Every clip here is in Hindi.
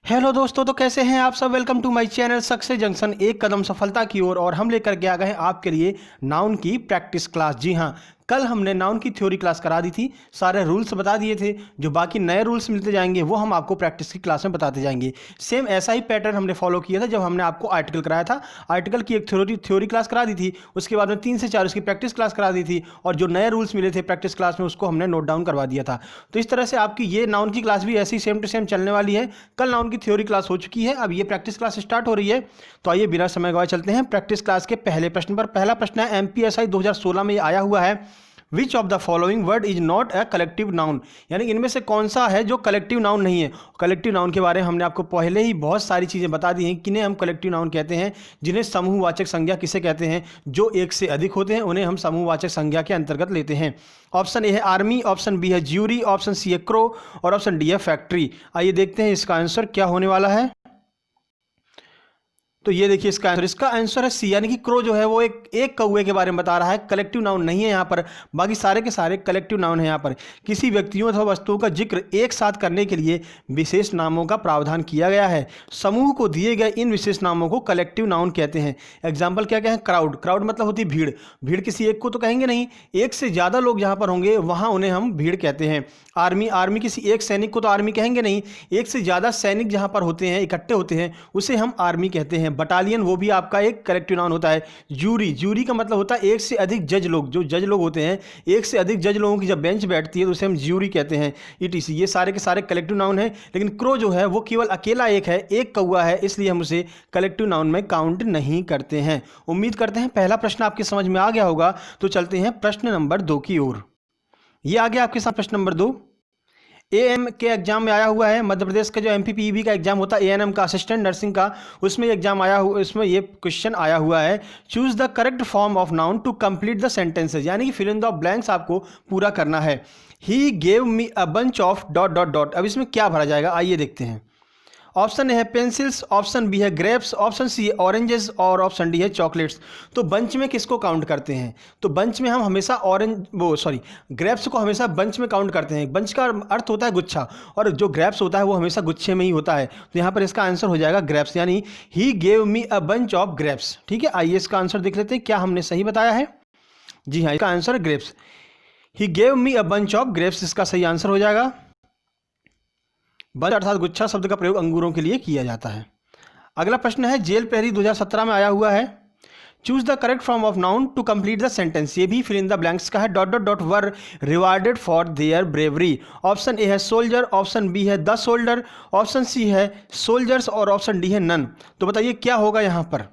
हेलो दोस्तों, तो कैसे हैं आप सब। Welcome to my channel success junction, एक कदम सफलता की ओर। और हम लेकर के आ गए हैं आपके लिए नाउन की प्रैक्टिस क्लास। जी हाँ, कल हमने नाउन की थ्योरी क्लास करा दी थी, सारे रूल्स बता दिए थे। जो बाकी नए रूल्स मिलते जाएंगे वो हम आपको प्रैक्टिस की क्लास में बताते जाएंगे। सेम ऐसा ही पैटर्न हमने फॉलो किया था जब हमने आपको आर्टिकल कराया था। आर्टिकल की एक थ्योरी क्लास करा दी थी, उसके बाद में 3 से 4 उसकी प्रैक्टिस क्लास करा दी थी, और जो नए रूल्स मिले थे प्रैक्टिस क्लास में उसको हमने नोट डाउन करवा दिया था। तो इस तरह से आपकी ये नाउन की क्लास भी ऐसी सेम टू सेम चलने वाली है। कल नाउन की थ्योरी क्लास हो चुकी है, अब ये प्रैक्टिस क्लास स्टार्ट हो रही है। तो आइए बिना समय गवाए चलते हैं प्रैक्टिस क्लास के पहले प्रश्न पर। पहला प्रश्न है, एमपीएसआई 2016 में आया हुआ है, which of the following word is not a collective noun. यानी इनमें से कौन सा है जो कलेक्टिव नाउन नहीं है। कलेक्टिव नाउन के बारे में हमने आपको पहले ही बहुत सारी चीज़ें बता दी हैं, किन्हें हम कलेक्टिव नाउन कहते हैं, जिन्हें समूहवाचक संज्ञा किसे कहते हैं। जो एक से अधिक होते हैं उन्हें हम समूहवाचक संज्ञा के अंतर्गत लेते हैं। ऑप्शन ए है आर्मी, ऑप्शन बी है ज्यूरी, ऑप्शन सी है क्रो, और ऑप्शन डी है फैक्ट्री। आइए देखते हैं इसका आंसर क्या होने वाला है। तो ये देखिए इसका आंसर है सी, यानी कि क्रो जो है वो एक कौवे के बारे में बता रहा है। कलेक्टिव नाउन नहीं है यहाँ पर, बाकी सारे के सारे कलेक्टिव नाउन है। यहाँ पर किसी व्यक्तियों अथवा वस्तुओं का जिक्र एक साथ करने के लिए विशेष नामों का प्रावधान किया गया है। समूह को दिए गए इन विशेष नामों को कलेक्टिव नाउन कहते हैं। एग्जाम्पल क्या क्या है, क्राउड। क्राउड मतलब होती है भीड़। भीड़ किसी एक को तो कहेंगे नहीं, एक से ज़्यादा लोग जहाँ पर होंगे वहाँ उन्हें हम भीड़ कहते हैं। आर्मी, आर्मी किसी एक सैनिक को तो आर्मी कहेंगे नहीं, एक से ज़्यादा सैनिक जहाँ पर होते हैं, इकट्ठे होते हैं, उसे हम आर्मी कहते हैं। बटालियन वो भी आपका एक कलेक्टिव नाउन होता है। जूरी, जूरी का मतलब होता है एक से अधिक जज लोग। जो जज लोग होते हैं, एक से अधिक जज लोगों की जब बेंच बैठती है तो उसे हम ज्यूरी कहते हैं। ईटीसी, ये सारे के सारे कलेक्टिव नाउन है। लेकिन क्रो जो है वो केवल अकेला एक है, एक कौवा है, इसलिए हम उसे कलेक्टिव नाउन में काउंट नहीं करते हैं। उम्मीद करते हैं पहला प्रश्न आपके समझ में आ गया होगा। तो चलते हैं प्रश्न नंबर 2 की ओर। ये आ गया आपके साथ प्रश्न नंबर 2। एएम के एग्जाम में आया हुआ है, मध्य प्रदेश का जो एमपीपीईबी का एग्जाम होता है, एएनएम का, असिस्टेंट नर्सिंग का, उसमें एग्जाम आया हुआ, इसमें ये क्वेश्चन आया हुआ है, choose the correct form of noun to complete the sentences. यानी कि फिल इन द ब्लैंक्स आपको पूरा करना है। He gave me a bunch of dot dot dot. अब इसमें क्या भरा जाएगा, आइए देखते हैं। ऑप्शन ए है पेंसिल्स, ऑप्शन बी है ग्रेप्स, ऑप्शन सी है ऑरेंजेस, और ऑप्शन डी है चॉकलेट्स। तो बंच में किसको काउंट करते हैं, तो बंच में हम हमेशा ग्रेप्स को हमेशा बंच में काउंट करते हैं। बंच का अर्थ होता है गुच्छा, और जो ग्रेप्स होता है वो हमेशा गुच्छे में ही होता है। तो यहाँ पर इसका आंसर हो जाएगा ग्रेप्स, यानी he gave me a bunch of grapes. ठीक है, आइए इसका आंसर देख लेते हैं, क्या हमने सही बताया है। जी हाँ, इसका आंसर है grapes. He gave me a bunch of grapes, इसका सही आंसर हो जाएगा। बंच अर्थात गुच्छा शब्द का प्रयोग अंगूरों के लिए किया जाता है। अगला प्रश्न है, जेल प्रहरी 2017 में आया हुआ है, choose the correct form of noun to complete the sentence. ये भी फिल इन द ब्लैंक्स का है। Dot dot dot were rewarded for their bravery. Option A है सोल्जर, ऑप्शन बी है द सोल्डर, ऑप्शन सी है सोल्जर्स, और ऑप्शन डी है नन। तो बताइए क्या होगा यहाँ पर।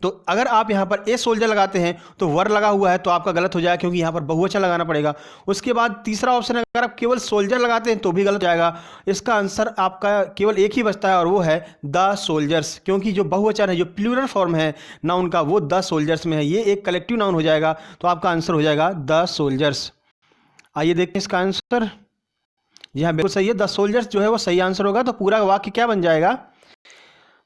तो अगर आप यहाँ पर ए सोल्जर लगाते हैं तो वर लगा हुआ है तो आपका गलत हो जाएगा, क्योंकि यहाँ पर बहुवचन लगाना पड़ेगा। उसके बाद तीसरा ऑप्शन है, अगर आप केवल सोल्जर लगाते हैं तो भी गलत हो जाएगा। इसका आंसर आपका केवल एक ही बचता है, और वो है द सोल्जर्स, क्योंकि जो बहुवचन है, जो प्लूरल फॉर्म है नाउन का, वो द सोल्जर्स में है। ये एक कलेक्टिव नाउन हो जाएगा, तो आपका आंसर हो जाएगा द सोल्जर्स। आइए देखते हैं इसका आंसर। जी हाँ, बिल्कुल सही है, द सोल्जर्स जो है वो सही आंसर होगा। तो पूरा वाक्य क्या बन जाएगा,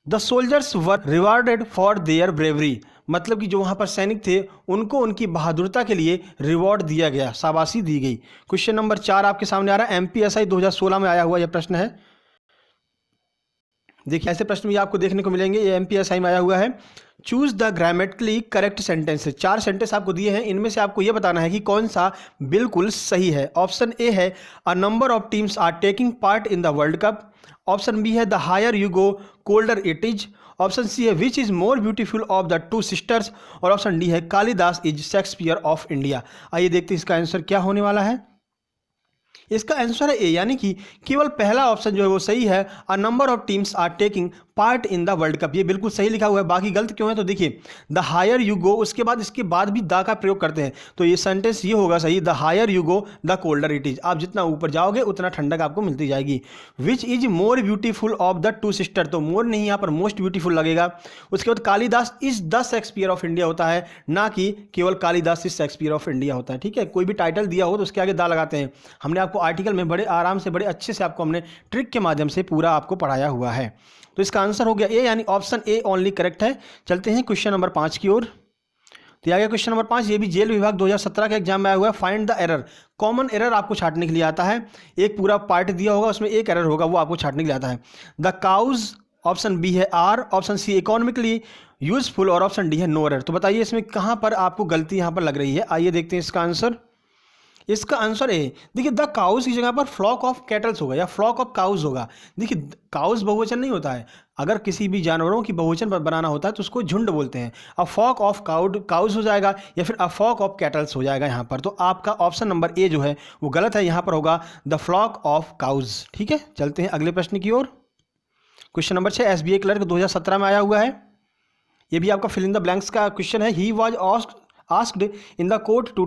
the soldiers were rewarded for their bravery. मतलब कि जो वहाँ पर सैनिक थे उनको उनकी बहादुरता के लिए रिवॉर्ड दिया गया, शाबाशी दी गई। क्वेश्चन नंबर 4 आपके सामने आ रहा है, एमपीएसआई 2016 में आया हुआ यह प्रश्न है। देखिए ऐसे प्रश्न भी आपको देखने को मिलेंगे, ये एमपीएसआई में आया हुआ है। Choose the grammatically correct sentence. 4 sentence आपको दिए हैं, इनमें से आपको यह बताना है कि कौन सा बिल्कुल सही है। ऑप्शन ए है, a number of teams are taking part in the world cup. Option B है, the higher you go colder it is. Option C है, which is more beautiful of the two sisters, और ऑप्शन डी है, Kalidas is Shakespeare of India. आइए देखते हैं इसका आंसर क्या होने वाला है। इसका आंसर है ए, यानी कि केवल पहला ऑप्शन जो है वो सही है, a number of teams are taking part in the world cup. ये बिल्कुल सही लिखा हुआ है, बाकी गलत क्यों है, तो देखिए द हायर यू गो, उसके बाद इसके बाद भी द का प्रयोग करते हैं, तो ये सेंटेंस ये होगा सही, the higher you go the colder it is. आप जितना ऊपर जाओगे उतना ठंडक आपको मिलती जाएगी। Which is more beautiful of the two sister, तो मोर नहीं, यहाँ पर मोस्ट ब्यूटीफुल लगेगा। उसके बाद Kalidas is the Shakespeare of India होता है, ना कि केवल Kalidas is Shakespeare of India होता है। ठीक है, कोई भी टाइटल दिया हो तो उसके आगे द लगाते हैं। हमने आपको आर्टिकल में बड़े आराम से, बड़े अच्छे से आपको हमने ट्रिक के माध्यम से पूरा आपको पढ़ाया हुआ है। तो इसका आंसर हो गया ए, यानी ऑप्शन ए ओनली करेक्ट है। चलते हैं क्वेश्चन नंबर 5 की ओर। तो आ गया क्वेश्चन नंबर 5, ये भी जेल विभाग 2017 के एग्जाम में आया हुआ है। Find the error, common error आपको छाटने के लिए आता है। एक पूरा पार्ट दिया होगा, उसमें एक एरर होगा, वो आपको छाटने के लिए आता है। द काउज, ऑप्शन बी है are, option C economically useful और ऑप्शन डी है नो एरर। तो बताइए इसमें कहाँ पर आपको गलती यहाँ पर लग रही है। आइए देखते हैं इसका आंसर। इसका आंसर ए, देखिए द काउज की जगह पर फ्लॉक ऑफ कैटल्स होगा या फ्लॉक ऑफ काउज होगा। देखिए काउज बहुवचन नहीं होता है, अगर किसी भी जानवरों की बहुवचन बनाना होता है तो उसको झुंड बोलते हैं। अ फ्लॉक ऑफ काउज हो जाएगा या फिर अ फ्लॉक ऑफ कैटल्स हो जाएगा यहाँ पर। तो आपका ऑप्शन नंबर ए जो है वो गलत है, यहाँ पर होगा द फ्लॉक ऑफ काउज। ठीक है, चलते हैं अगले प्रश्न की ओर। क्वेश्चन नंबर 6 एसबीआई क्लर्क 2017 में आया हुआ है। ये भी आपका फिल इन द ब्लैंक्स का क्वेश्चन है। He was asked in the court to ...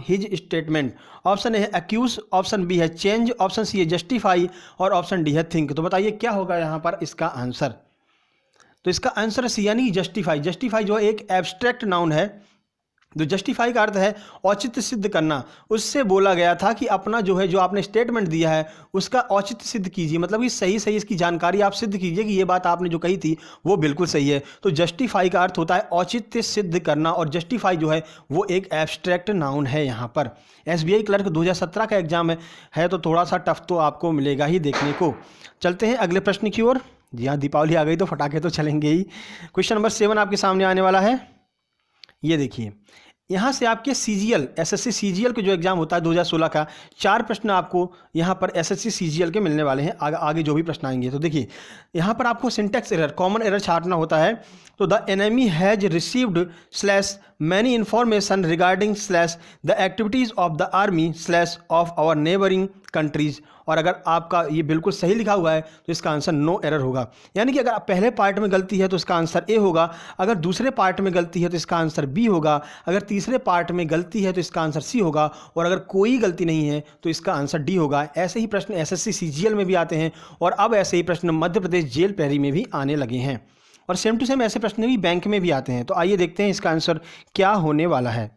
his statement। Option A है accuse, ऑप्शन बी है चेंज, ऑप्शन सी है जस्टिफाई और ऑप्शन डी है थिंक। तो बताइए क्या होगा यहाँ पर इसका आंसर। तो इसका आंसर है सी यानी जस्टिफाई। जस्टिफाई जो है एक एब्स्ट्रैक्ट नाउन है। तो जस्टिफाई का अर्थ है औचित्य सिद्ध करना। उससे बोला गया था कि अपना जो है, जो आपने स्टेटमेंट दिया है उसका औचित्य सिद्ध कीजिए, मतलब कि सही सही इसकी जानकारी आप सिद्ध कीजिए कि ये बात आपने जो कही थी वो बिल्कुल सही है। तो जस्टिफाई का अर्थ होता है औचित्य सिद्ध करना, और जस्टिफाई जो है वो एक एब्स्ट्रैक्ट नाउन है यहाँ पर। एसबीआई क्लर्क 2017 का एग्जाम है तो थोड़ा सा टफ तो आपको मिलेगा ही देखने को। चलते हैं अगले प्रश्न की ओर। जी हाँ, दीपावली आ गई तो फटाखे तो चलेंगे ही। क्वेश्चन नंबर 7 आपके सामने आने वाला है। ये देखिए, यहाँ से आपके सीजीएल एसएससी सीजीएल के जो एग्जाम होता है 2016 का, 4 प्रश्न आपको यहाँ पर एसएससी सीजीएल के मिलने वाले हैं। आगे जो भी प्रश्न आएंगे तो देखिए यहाँ पर आपको सिंटैक्स एरर, कॉमन एरर छाटना होता है। तो the enemy has received slash many information regarding slash the activities of the army slash of our neighbouring countries. और अगर आपका ये बिल्कुल सही लिखा हुआ है तो इसका आंसर नो एरर होगा। यानी कि अगर पहले पार्ट में गलती है तो इसका आंसर ए होगा, अगर दूसरे पार्ट में गलती है तो इसका आंसर बी होगा, अगर तीसरे पार्ट में गलती है तो इसका आंसर सी होगा, और अगर कोई गलती नहीं है तो इसका आंसर डी होगा। ऐसे ही प्रश्न एसएससी सीजीएल में भी आते हैं और अब ऐसे ही प्रश्न मध्य प्रदेश जेल प्रहरी में भी आने लगे हैं, और सेम टू सेम ऐसे प्रश्न भी बैंक में भी आते हैं। तो आइए देखते हैं इसका आंसर क्या होने वाला है।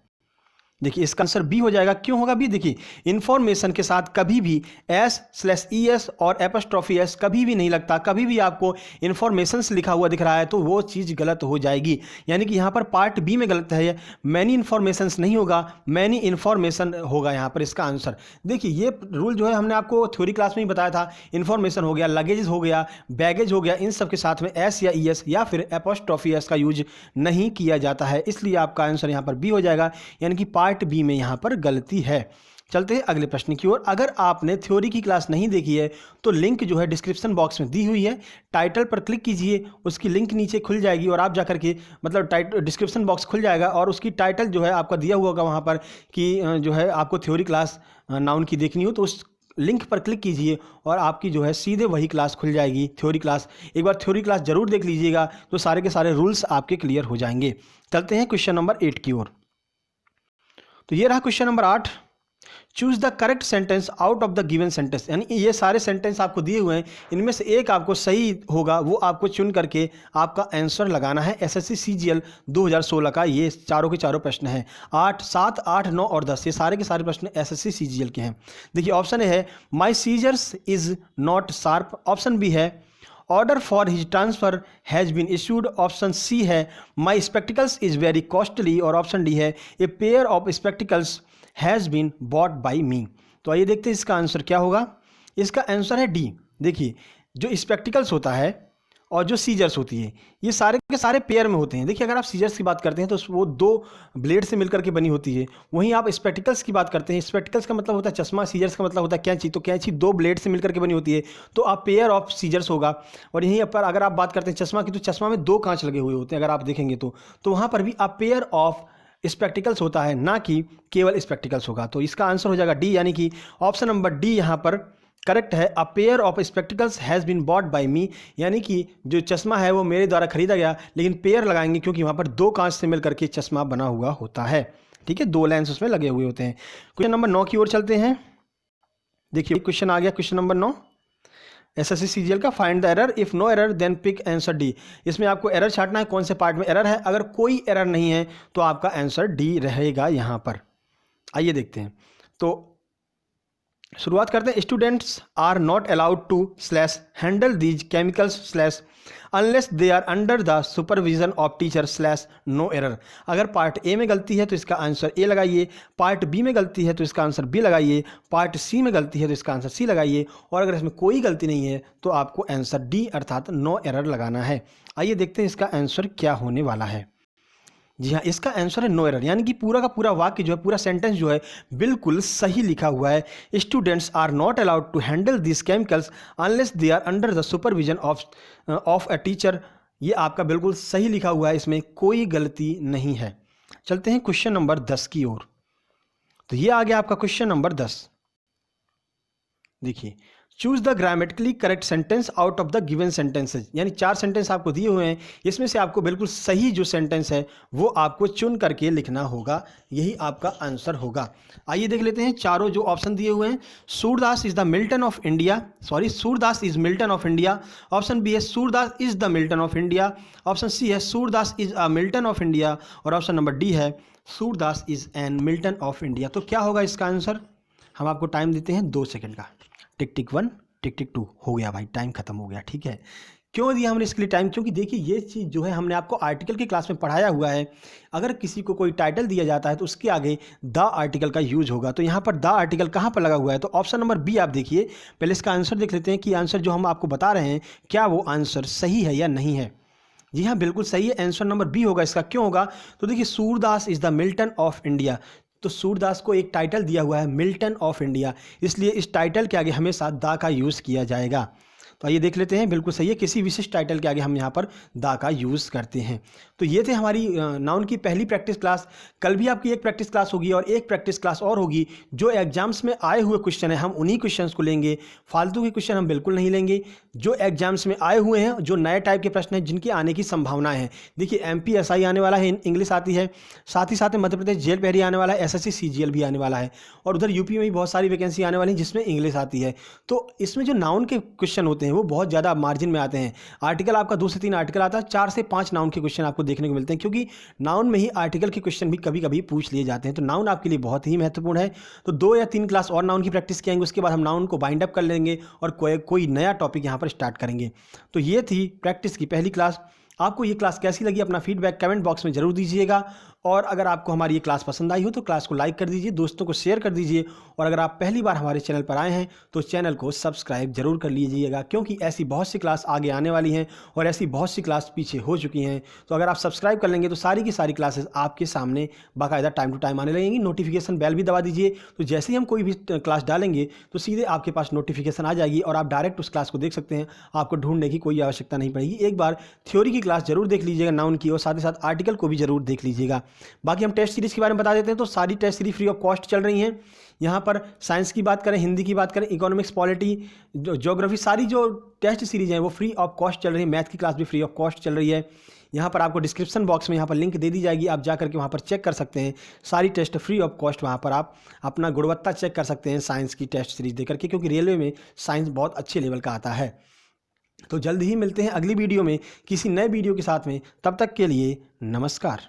देखिए इसका आंसर बी हो जाएगा। क्यों होगा बी? देखिए इंफॉर्मेशन के साथ कभी भी S/ES और एपस्ट्रॉफी S कभी भी नहीं लगता। कभी भी आपको इंफॉर्मेशंस लिखा हुआ दिख रहा है तो वो चीज़ गलत हो जाएगी। यानी कि यहाँ पर पार्ट बी में गलत है, मैनी इन्फॉर्मेशंस नहीं होगा, मैनी इन्फॉर्मेशन होगा यहाँ पर इसका आंसर। देखिए ये रूल जो है हमने आपको थ्योरी क्लास में ही बताया था। इन्फॉर्मेशन हो गया, लगेज हो गया, बैगेज हो गया, इन सब के साथ में S या ES या फिर एपस्ट्रॉफी S का यूज नहीं किया जाता है, इसलिए आपका आंसर यहाँ पर बी हो जाएगा। यानी कि पार्ट बी में यहाँ पर गलती है। चलते हैं अगले प्रश्न की ओर। अगर आपने थ्योरी की क्लास नहीं देखी है तो लिंक जो है डिस्क्रिप्शन बॉक्स में दी हुई है, टाइटल पर क्लिक कीजिए, उसकी लिंक नीचे खुल जाएगी और आप जाकर के मतलब डिस्क्रिप्शन बॉक्स खुल जाएगा और उसकी टाइटल जो है आपका दिया हुआ होगा वहाँ पर कि जो है आपको थ्योरी क्लास नाउन की देखनी हो तो उस लिंक पर क्लिक कीजिए और आपकी जो है सीधे वही क्लास खुल जाएगी, थ्योरी क्लास। एक बार थ्योरी क्लास जरूर देख लीजिएगा तो सारे के सारे रूल्स आपके क्लियर हो जाएंगे। चलते हैं क्वेश्चन नंबर 8 की ओर। तो ये रहा question number 8। Choose the correct sentence out of the given sentence. यानी ये सारे सेंटेंस आपको दिए हुए हैं, इनमें से एक आपको सही होगा, वो आपको चुन करके आपका आंसर लगाना है। एसएससी सीजीएल 2016 का ये चारों के चारों प्रश्न हैं। 8, 7, 8, 9 और 10 ये सारे के सारे प्रश्न एसएससी सीजीएल के हैं। देखिए ऑप्शन ए है my scissors is not sharp, option B है order for his transfer has been issued, option C है my spectacles is very costly और ऑप्शन डी है a pair of spectacles has been bought by me. तो आइए देखते हैं इसका आंसर क्या होगा। इसका आंसर है डी। देखिए जो स्पेक्टिकल्स होता है और जो सीजर्स होती है ये सारे के सारे पेयर में होते हैं। देखिए अगर आप सीजर्स की बात करते हैं तो वो 2 ब्लेड से मिलकर के बनी होती है, वहीं आप स्पेक्टिकल्स की बात करते हैं, स्पेक्टिकल्स का मतलब होता है चश्मा, सीजर्स का मतलब होता है कैंची, तो कैंची 2 ब्लेड से मिलकर के बनी होती है, तो आप पेयर ऑफ सीजर्स होगा। और यहीं पर अगर आप बात करते हैं चश्मा की तो चश्मा में 2 कांच लगे हुए होते हैं, अगर आप देखेंगे तो वहाँ पर भी आप पेयर ऑफ स्पेक्टिकल्स होता है, ना कि केवल स्पेक्टिकल्स होगा। तो इसका आंसर हो जाएगा डी, यानी कि ऑप्शन नंबर डी यहाँ पर करेक्ट है। A pair of spectacles has been bought by me, यानी कि जो चश्मा है वो मेरे द्वारा खरीदा गया, लेकिन पेयर लगाएंगे क्योंकि वहाँ पर 2 कांच से मिलकर के चश्मा बना हुआ होता है। ठीक है, 2 लेंस उसमें लगे हुए होते हैं। क्वेश्चन नंबर 9 की ओर चलते हैं। देखिए क्वेश्चन आ गया, क्वेश्चन नंबर 9 एसएससी सीजीएल का। Find the error, if no error then pick answer D. इसमें आपको एरर छाटना है, कौन से पार्ट में एरर है। अगर कोई एरर नहीं है तो आपका आंसर डी रहेगा यहाँ पर। आइए देखते हैं। तो शुरुआत करते हैं। Students are not allowed to slash handle these chemicals slash unless they are under the supervision of teacher slash no error. अगर पार्ट ए में गलती है तो इसका आंसर ए लगाइए, पार्ट बी में गलती है तो इसका आंसर बी लगाइए, पार्ट सी में गलती है तो इसका आंसर सी लगाइए, और अगर इसमें कोई गलती नहीं है तो आपको आंसर डी अर्थात नो एरर लगाना है। आइए देखते हैं इसका आंसर क्या होने वाला है। जी हाँ, इसका आंसर है नो एरर, यानी कि पूरा का पूरा वाक्य जो है, पूरा सेंटेंस जो है बिल्कुल सही लिखा हुआ है। Students are not allowed to handle this chemicals unless they are under the supervision of a teacher. ये आपका बिल्कुल सही लिखा हुआ है, इसमें कोई गलती नहीं है। चलते हैं क्वेश्चन नंबर 10 की ओर। तो ये आ गया आपका क्वेश्चन नंबर 10। देखिए, choose the grammatically correct sentence out of the given sentences, यानी 4 सेंटेंस आपको दिए हुए हैं, इसमें से आपको बिल्कुल सही जो सेंटेंस है वो आपको चुन करके लिखना होगा, यही आपका आंसर होगा। आइए देख लेते हैं चारों जो ऑप्शन दिए हुए हैं। Surdas is the Milton of India, Surdas is Milton of India. Option B है Surdas is the Milton of India. Option C है Surdas is a Milton of India, और ऑप्शन नंबर डी है Surdas is an Milton of India. तो क्या होगा इसका आंसर? हम आपको टाइम देते हैं 2 सेकंड का। टिक टिक 1, टिक टिक 2, हो गया भाई, टाइम खत्म हो गया। ठीक है, क्यों दिया हमने इसके लिए टाइम? क्योंकि देखिए ये चीज़ जो है हमने आपको आर्टिकल की क्लास में पढ़ाया हुआ है। अगर किसी को कोई टाइटल दिया जाता है तो उसके आगे द आर्टिकल का यूज होगा। तो यहाँ पर द आर्टिकल कहाँ पर लगा हुआ है? तो ऑप्शन नंबर बी आप देखिए। पहले इसका आंसर देख लेते हैं कि आंसर जो हम आपको बता रहे हैं क्या वो आंसर सही है या नहीं है। जी हाँ, बिल्कुल सही है, आंसर नंबर बी होगा इसका। क्यों होगा? तो देखिए, Surdas is the Milton of India, तो सूरदास को एक टाइटल दिया हुआ है मिल्टन ऑफ इंडिया, इसलिए इस टाइटल के आगे हमेशा दा का यूज़ किया जाएगा। तो आइए देख लेते हैं, बिल्कुल सही है, किसी विशिष्ट टाइटल के आगे हम यहाँ पर दा का यूज़ करते हैं। तो ये थे हमारी नाउन की पहली प्रैक्टिस क्लास। कल भी आपकी एक प्रैक्टिस क्लास होगी और एक प्रैक्टिस क्लास और होगी। जो एग्जाम्स में आए हुए क्वेश्चन है हम उन्हीं क्वेश्चंस को लेंगे, फालतू के क्वेश्चन हम बिल्कुल नहीं लेंगे। जो एग्जाम्स में आए हुए हैं, जो नए टाइप के प्रश्न हैं जिनके आने की संभावनाएं हैं। देखिए, MPSI आने वाला है, इंग्लिश आती है, साथ ही साथ में मध्य प्रदेश जेल पहरी आने वाला है, SSC CGL भी आने वाला है, और उधर यूपी में भी बहुत सारी वैकेंसी आने वाली है जिसमें इंग्लिश आती है। तो इसमें जो नाउन के क्वेश्चन होते हैं वो बहुत ज़्यादा मार्जिन में आते हैं। आर्टिकल आपका 2 से 3 आर्टिकल आता है, 4 से 5 नाउन के क्वेश्चन आपको देखने को मिलते हैं, क्योंकि नाउन में ही आर्टिकल के क्वेश्चन भी कभी कभी पूछ लिए जाते हैं। तो नाउन आपके लिए बहुत ही महत्वपूर्ण है। तो 2 या 3 क्लास और नाउन की प्रैक्टिस किएंगे, उसके बाद हम नाउन को बाइंड अप कर लेंगे और कोई नया टॉपिक यहाँ पर स्टार्ट करेंगे। तो ये थी प्रैक्टिस की पहली क्लास। आपको ये क्लास कैसी लगी अपना फीडबैक कमेंट बॉक्स में जरूर दीजिएगा, और अगर आपको हमारी ये क्लास पसंद आई हो तो क्लास को लाइक कर दीजिए, दोस्तों को शेयर कर दीजिए, और अगर आप पहली बार हमारे चैनल पर आए हैं तो चैनल को सब्सक्राइब जरूर कर लीजिएगा, क्योंकि ऐसी बहुत सी क्लास आगे आने वाली हैं और ऐसी बहुत सी क्लास पीछे हो चुकी हैं। तो अगर आप सब्सक्राइब कर लेंगे तो सारी की सारी क्लासेस आपके सामने बाकायदा टाइम टू टाइम आने लगेंगी। नोटिफिकेशन बेल भी दबा दीजिए, तो जैसे ही हम कोई भी क्लास डालेंगे तो सीधे आपके पास नोटिफिकेशन आ जाएगी और आप डायरेक्ट उस क्लास को देख सकते हैं। आपको ढूंढने की कोई आवश्यकता नहीं पड़ेगी। एक बार थ्योरी की क्लास जरूर देख लीजिएगा नाउन की, और साथ ही साथ आर्टिकल को भी जरूर देख लीजिएगा। बाकी हम टेस्ट सीरीज के बारे में बता देते हैं। तो सारी test series free of cost चल रही हैं। यहाँ पर साइंस की बात करें, हिंदी की बात करें, इकोनॉमिक्स, पॉलिटी, ज्योग्राफी, सारी जो टेस्ट सीरीज हैं वो फ्री ऑफ कॉस्ट चल रही है। मैथ की क्लास भी फ्री ऑफ कॉस्ट चल रही है। यहाँ पर आपको डिस्क्रिप्शन बॉक्स में यहाँ पर लिंक दे दी जाएगी, आप जा करके वहाँ पर चेक कर सकते हैं। सारी टेस्ट फ्री ऑफ कॉस्ट, वहाँ पर आप अपना गुणवत्ता चेक कर सकते हैं साइंस की टेस्ट सीरीज देकर के, क्योंकि रेलवे में साइंस बहुत अच्छे लेवल का आता है। तो जल्द ही मिलते हैं अगली वीडियो में किसी नए वीडियो के साथ में। तब तक के लिए नमस्कार।